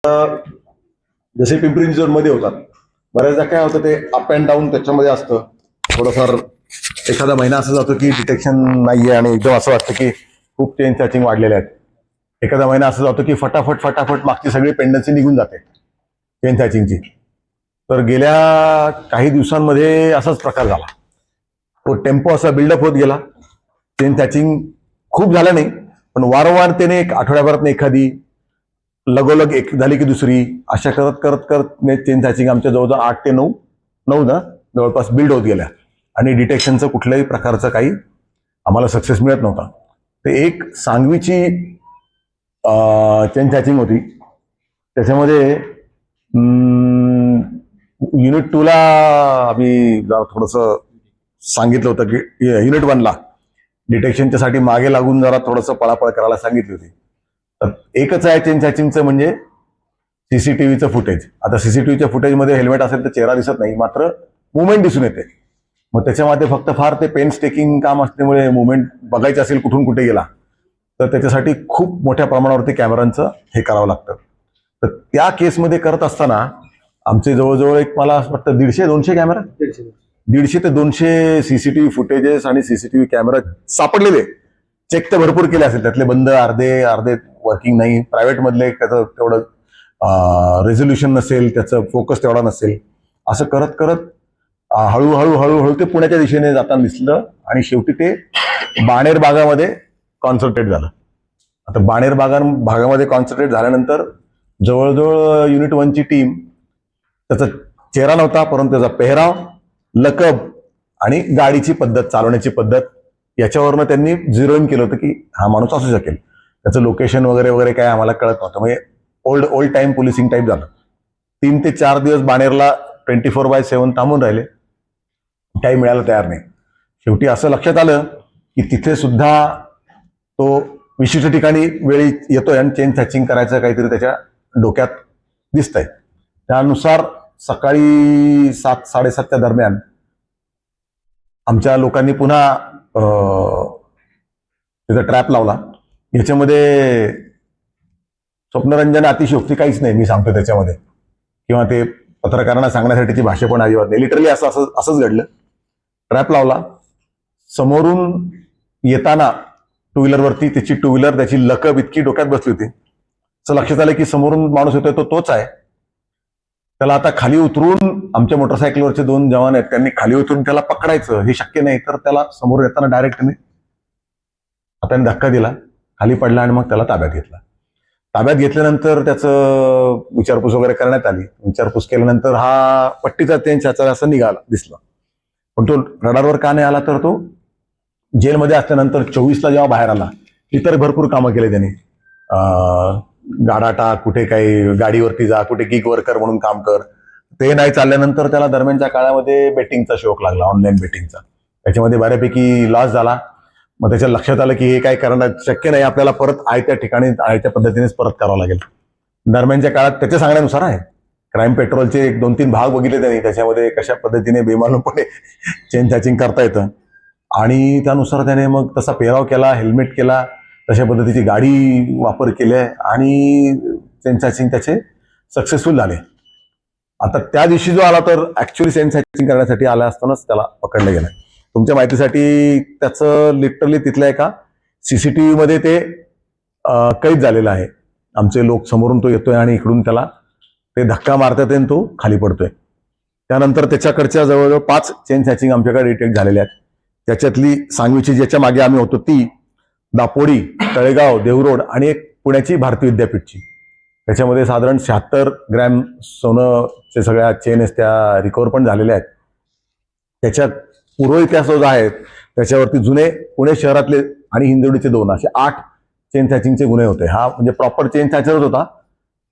जसे पिंपरी चिंचवड मध्ये होतात, बऱ्याचदा काय होतं ते अप अँड डाऊन त्याच्यामध्ये असतं. थोडंफार एखादा महिना असं जातो की डिटेक्शन नाहीये आणि एकदम असं वाटतं की खूप चेन सॅचिंग वाढलेले आहेत. एखादा महिना असं जातो की फटाफट फटाफट मागची सगळी पेंडन्सी निघून जाते चेन सॅचिंगची. तर गेल्या काही दिवसांमध्ये असाच प्रकार झाला. तो टेम्पो असा बिल्डअप होत गेला. चेन सॅचिंग खूप झालं नाही, पण वारंवार त्याने एक आठवड्याभरात एखादी, लगोलग एक झाली की दुसरी, अशा करत करत करत चेन सॅचिंग आमच्या जवळजवळ 8 ते 9 ना जवळपास बिल्ड होत गेल्या आणि डिटेक्शनचं कुठल्याही प्रकारचं काही आम्हाला सक्सेस मिळत नव्हता. ते एक सांगवीची चेन सॅचिंग होती. त्याच्यामध्ये युनिट 2 ला आम्ही थोडंसं सांगितलं होतं की युनिट 1 ला डिटेक्शनच्या साठी मागे लागून जरा थोडंसं पळापळ करायला सांगितली होती. तर एकच आहे चेन सॅचिंगचं म्हणजे सीसीटीव्हीचं फुटेज. आता सीसीटीव्हीच्या फुटेजमध्ये हेल्मेट असेल तर चेहरा दिसत नाही, मात्र मुवमेंट दिसून येते. मग त्याच्यामध्ये फक्त फार ते पेन स्टेकिंग काम असल्यामुळे मुवमेंट बघायचं असेल कुठून कुठे गेला तर त्याच्यासाठी खूप मोठ्या प्रमाणावरती कॅमेरांचं हे करावं लागतं. तर त्या केसमध्ये करत असताना आमचे जवळजवळ एक मला असं वाटतं 150-200 कॅमेरा, 150 ते 200 सीसीटीव्ही फुटेजेस आणि सीसीटीव्ही कॅमेरा सापडलेले. चेक तर भरपूर केले असेल, त्यातले बंद अर्धे अर्धे वर्किंग नाही. प्रायव्हेट मधले त्याचं तेवढं रेझोल्युशन नसेल, त्याचं फोकस तेवढा नसेल. असं करत करत हळूहळू हळूहळू ते पुण्याच्या दिशेने जाताना दिसलं आणि शेवटी ते बाणेर भागामध्ये कॉन्सन्ट्रेट झालं. आता बाणेर भागामध्ये कॉन्सन्ट्रेट झाल्यानंतर जवळजवळ युनिट 1 ची टीम, त्याचा चेहरा नव्हता परंतु त्याचा पेहराव, लकब आणि गाडीची पद्धत, चालवण्याची पद्धत याच्यावरनं त्यांनी झिरो इन केलं होतं की हा माणूस असू शकेल. त्याचं लोकेशन वगैरे वगैरे काय आम्हाला कळत नव्हतं. म्हणजे ओल्ड टाइम पोलिसिंग टाईप झालं. 3 ते 4 दिवस बाणेरला 24/7 थांबून राहिले, काही मिळायला तयार नाही. शेवटी असं लक्षात आलं की तिथे सुद्धा तो विशिष्ट ठिकाणी वेळी येतोय आणि चेन सॅचिंग करायचं काहीतरी त्याच्या डोक्यात दिसतंय. त्यानुसार सकाळी 7-7:30च्या दरम्यान आमच्या लोकांनी पुन्हा त्याचा ट्रॅप लावला. याच्यामध्ये स्वप्नरंजन अतिशयोक्ती काहीच नाही, मी सांगतो त्याच्यामध्ये, किंवा ते पत्रकारांना सांगण्यासाठीची भाषा पण अजिबात नाही. लिटरली असंच घडलं. ट्रॅप लावला. समोरून येताना टू व्हीलरवरती त्याची टू व्हीलर, त्याची लकब इतकी डोक्यात बसली होती, असं लक्षात आलं की समोरून माणूस येतोय तो तोच आहे. त्याला आता खाली उतरून, आमच्या मोटरसायकलवरचे 2 जवान आहेत, त्यांनी खाली उतरून त्याला पकडायचं हे शक्य नाही, तर त्याला समोर येताना डायरेक्ट हाताने धक्का दिला, खाली पडला आणि मग त्याला ताब्यात घेतला. ताब्यात घेतल्यानंतर त्याचं विचारपूस वगैरे करण्यात आली. विचारपूस केल्यानंतर हा पट्टीचा चेन सॅचर असं दिसला. पण तो रडारवर का नाही आला, तर तो जेलमध्ये असल्यानंतर 24ला जेव्हा बाहेर आला, इतर भरपूर कामं केले त्याने. गाडा टाक, कुठे काही गाडीवरती जा, कुठे गिग वर्कर म्हणून काम कर. ते नाही चालल्यानंतर त्याला दरम्यानच्या काळामध्ये बेटिंगचा शौक लागला, ऑनलाईन बेटिंगचा. त्याच्यामध्ये बऱ्यापैकी लॉस झाला. मग त्याच्या लक्षात आलं की हे काय करणं शक्य नाही, आपल्याला परत त्या ठिकाणी त्या पद्धतीनेच परत करावं लागेल. दरम्यानच्या काळात त्याच्या सांगण्यानुसार आहे, क्राईम पेट्रोलचे 1-2-3 भाग बघितले त्यांनी, त्याच्यामध्ये कशा पद्धतीने बेमालूमपणे चेन सॅचिंग करता येतं. आणि त्यानुसार त्याने मग तसा पेहराव केला, हेल्मेट केला, तशा पद्धतीची गाडी वापर केले आणि चेन सॅचिंग त्याचे सक्सेसफुल झाले. आता त्या दिवशी जो आला तर ऍक्च्युअली चेन सॅचिंग करण्यासाठी आला असतानाच त्याला पकडलं गेलं. तुमच्या माहितीसाठी त्याचं लिटरली तिथल्या एका सीसीटीव्ही मध्ये ते कैद झालेलं आहे. आमचे लोक समोरून तो येतोय आणि इकडून त्याला ते धक्का मारतात आणि तो खाली पडतोय. त्यानंतर त्याच्याकडच्या जवळजवळ 5 चेन सॅचिंग आमच्याकडे डिटेक्ट झालेल्या आहेत. त्याच्यातली सांगवीची ज्याच्या मागे आम्ही होतो ती, दापोडी, तळेगाव, देवरोड आणि एक पुण्याची भारतीय विद्यापीठची. त्याच्यामध्ये साधारण 76 ग्रॅम सोनंचे सगळ्या चेन त्या रिकवर पण झालेल्या आहेत. त्याच्यात पूर्व इतिहास जो आहे त्याच्यावरती जुने पुणे शहरातले आणि हिंजवडीचे 2 असे 8 चेन सॅचिंगचे गुन्हे होते. हा म्हणजे प्रॉपर चेन सॅचरच होता.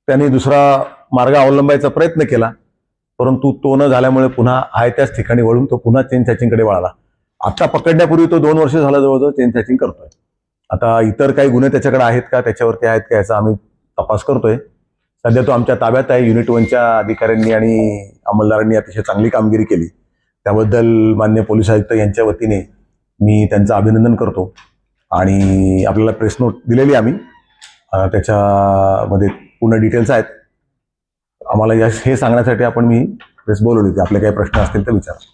त्याने दुसरा मार्ग अवलंबायचा प्रयत्न केला, परंतु तो न झाल्यामुळे पुन्हा आहे त्याच ठिकाणी वळून तो पुन्हा चेन सॅचिंगकडे वळाला. आता पकडण्यापूर्वी तो 2 वर्ष झाला जवळजवळ चेन सॅचिंग करतोय. आता इतर काही गुन्हे त्याच्याकडे आहेत का, त्याच्यावरती आहेत का, याचा आम्ही तपास करतोय. सध्या तो आमच्या ताब्यात आहे. युनिट 1च्या अधिकाऱ्यांनी आणि अंमलदारांनी अतिशय चांगली कामगिरी केली, त्याबद्दल मान्य पोलीस आयुक्त यांच्या वतीने मी त्यांचं अभिनंदन करतो. आणि आपल्याला प्रेस नोट दिलेली आम्ही, त्याच्यामध्ये पूर्ण डिटेल्स आहेत. आम्हाला हे सांगण्यासाठी आपण मी प्रेस बोलवली होती. आपले काही प्रश्न असतील तर विचारा.